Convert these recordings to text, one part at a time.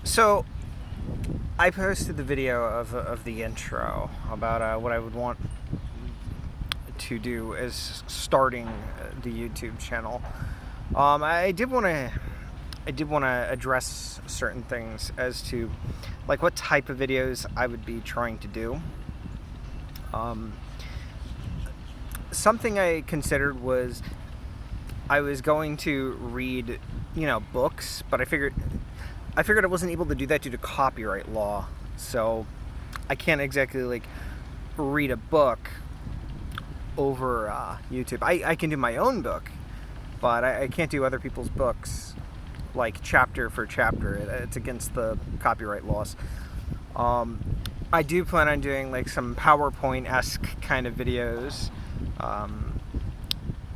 So I posted the video of the intro about what I would want to do as starting the YouTube channel. I did want to address certain things as to like what type of videos I would be trying to do. Something I considered was I was going to read, books, but I figured I wasn't able to do that due to copyright law. So I can't exactly read a book over YouTube. I can do my own book, but I can't do other people's books like chapter for chapter. It's against the copyright laws. I do plan on doing some PowerPoint-esque kind of videos.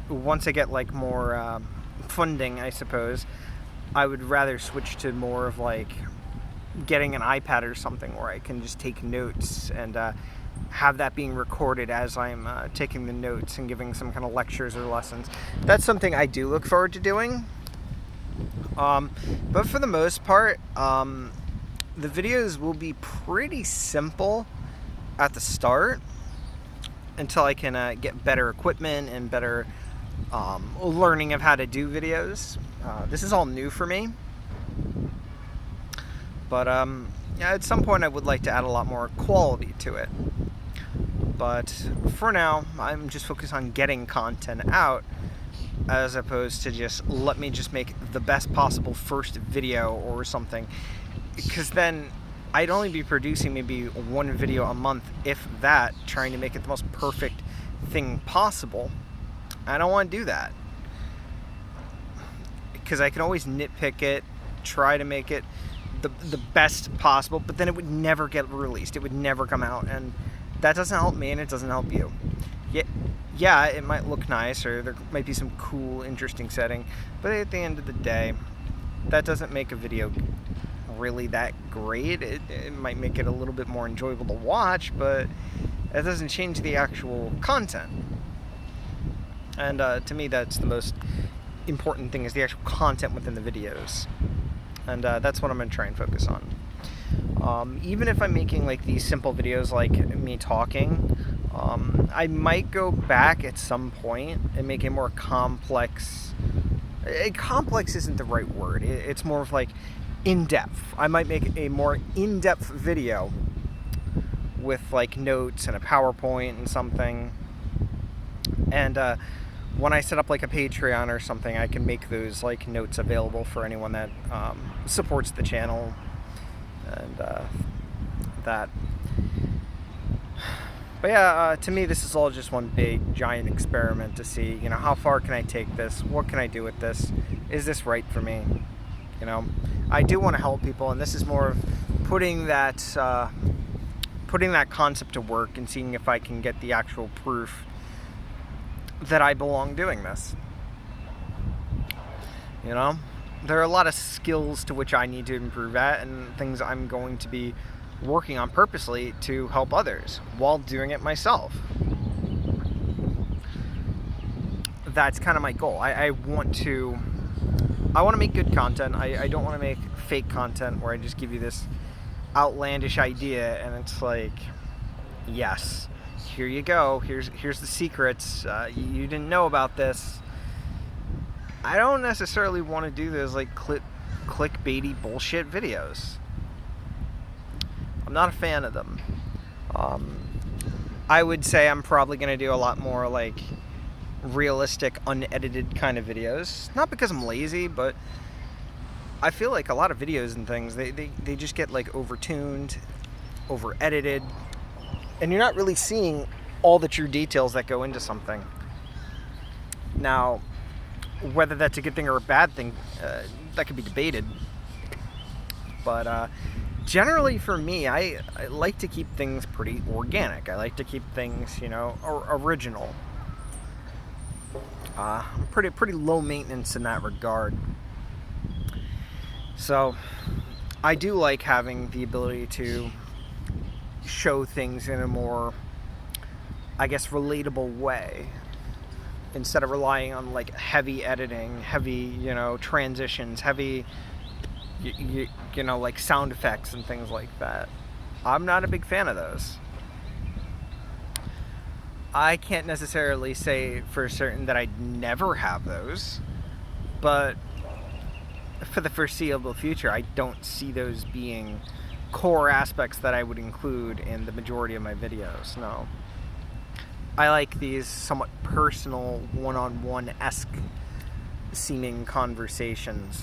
Once I get more funding, I suppose, I would rather switch to more of getting an iPad or something where I can just take notes and have that being recorded as I'm taking the notes and giving some kind of lectures or lessons. That's something I do look forward to doing. But for the most part, the videos will be pretty simple at the start until I can get better equipment and better learning of how to do videos. This is all new for me. But at some point I would like to add a lot more quality to it. But for now, I'm just focused on getting content out as opposed to let me make the best possible first video or something. Because then I'd only be producing maybe one video a month, if that, trying to make it the most perfect thing possible. I don't want to do that. Because I can always nitpick it, try to make it the best possible, but then it would never get released. It would never come out, and that doesn't help me and it doesn't help you. Yeah, it might look nice, or there might be some cool, interesting setting, but at the end of the day, that doesn't make a video really that great. It might make it a little bit more enjoyable to watch, but it doesn't change the actual content. And to me, that's the most important thing, is the actual content within the videos. And that's what I'm going to try and focus on. Even if I'm making these simple videos like me talking, I might go back at some point and make a more complex... Complex isn't the right word. It's more of in-depth. I might make a more in-depth video with notes and a PowerPoint and something. And when I set up a Patreon or something, I can make those notes available for anyone that supports the channel and that. But yeah, to me, this is all just one big giant experiment to see, how far can I take this? What can I do with this? Is this right for me? I do want to help people, and this is more of putting that concept to work and seeing if I can get the actual proof that I belong doing this. There are a lot of skills to which I need to improve at, and things I'm going to be working on purposely to help others while doing it myself. That's kind of my goal. I want to make good content. I don't want to make fake content where I just give you this outlandish idea and it's yes, here you go, here's the secrets, you didn't know about this. I don't necessarily want to do those clickbaity bullshit videos. I'm not a fan of them. I would say I'm probably going to do a lot more realistic, unedited kind of videos. Not because I'm lazy, but I feel a lot of videos and things, they just get over-tuned, over-edited, and you're not really seeing all the true details that go into something. Now, whether that's a good thing or a bad thing, that could be debated. But generally for me, I like to keep things pretty organic. I like to keep things, original. Pretty low maintenance in that regard. So I do like having the ability to show things in a more, I guess, relatable way, instead of relying on heavy editing, heavy, transitions, heavy you know, like sound effects and things like that. I'm not a big fan of those. I can't necessarily say for certain that I'd never have those, but for the foreseeable future, I don't see those being core aspects that I would include in the majority of my videos. No. I like these somewhat personal, one-on-one-esque seeming conversations.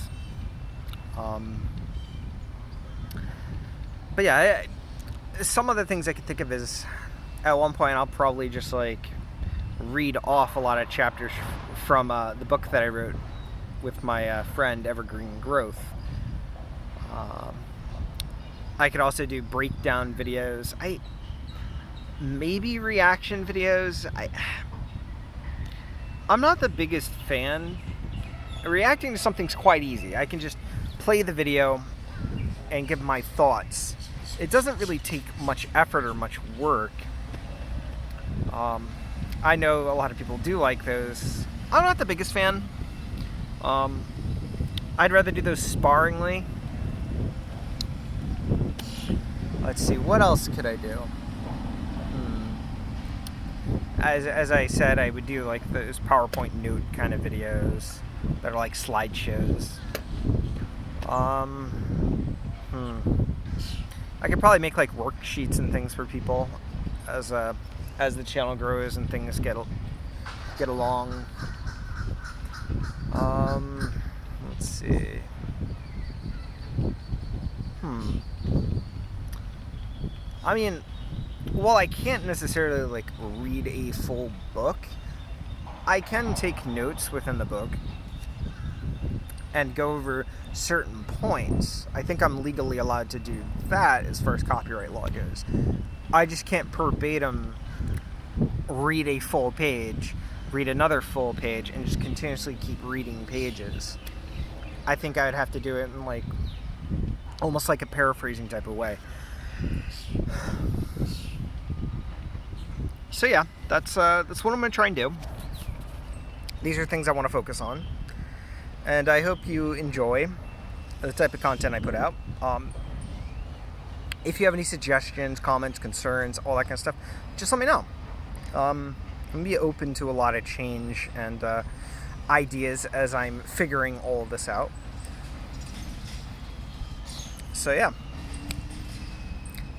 But yeah, some of the things I could think of is, at one point I'll probably just like read off a lot of chapters from the book that I wrote with my friend Evergreen Growth. I could also do breakdown videos. Maybe reaction videos. I'm not the biggest fan. Reacting to something's quite easy. I can just play the video and give my thoughts. It doesn't really take much effort or much work. I know a lot of people do like those. I'm not the biggest fan. I'd rather do those sparingly. Let's see, what else could I do? As I said, I would do like those PowerPoint note kind of videos that are like slideshows. I could probably make like worksheets and things for people as the channel grows and things get along. Let's see. I mean, while I can't necessarily like read a full book, I can take notes within the book and go over certain points. I think I'm legally allowed to do that as far as copyright law goes. I just can't verbatim read a full page, read another full page, and just continuously keep reading pages. I think I would have to do it in like almost like a paraphrasing type of way. So yeah, that's what I'm gonna try and do. These are things I want to focus on, and I hope you enjoy the type of content I put out. If you have any suggestions, comments, concerns, all that kind of stuff, just let me know. I'm gonna be open to a lot of change and ideas as I'm figuring all of this out. So yeah,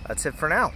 that's it for now.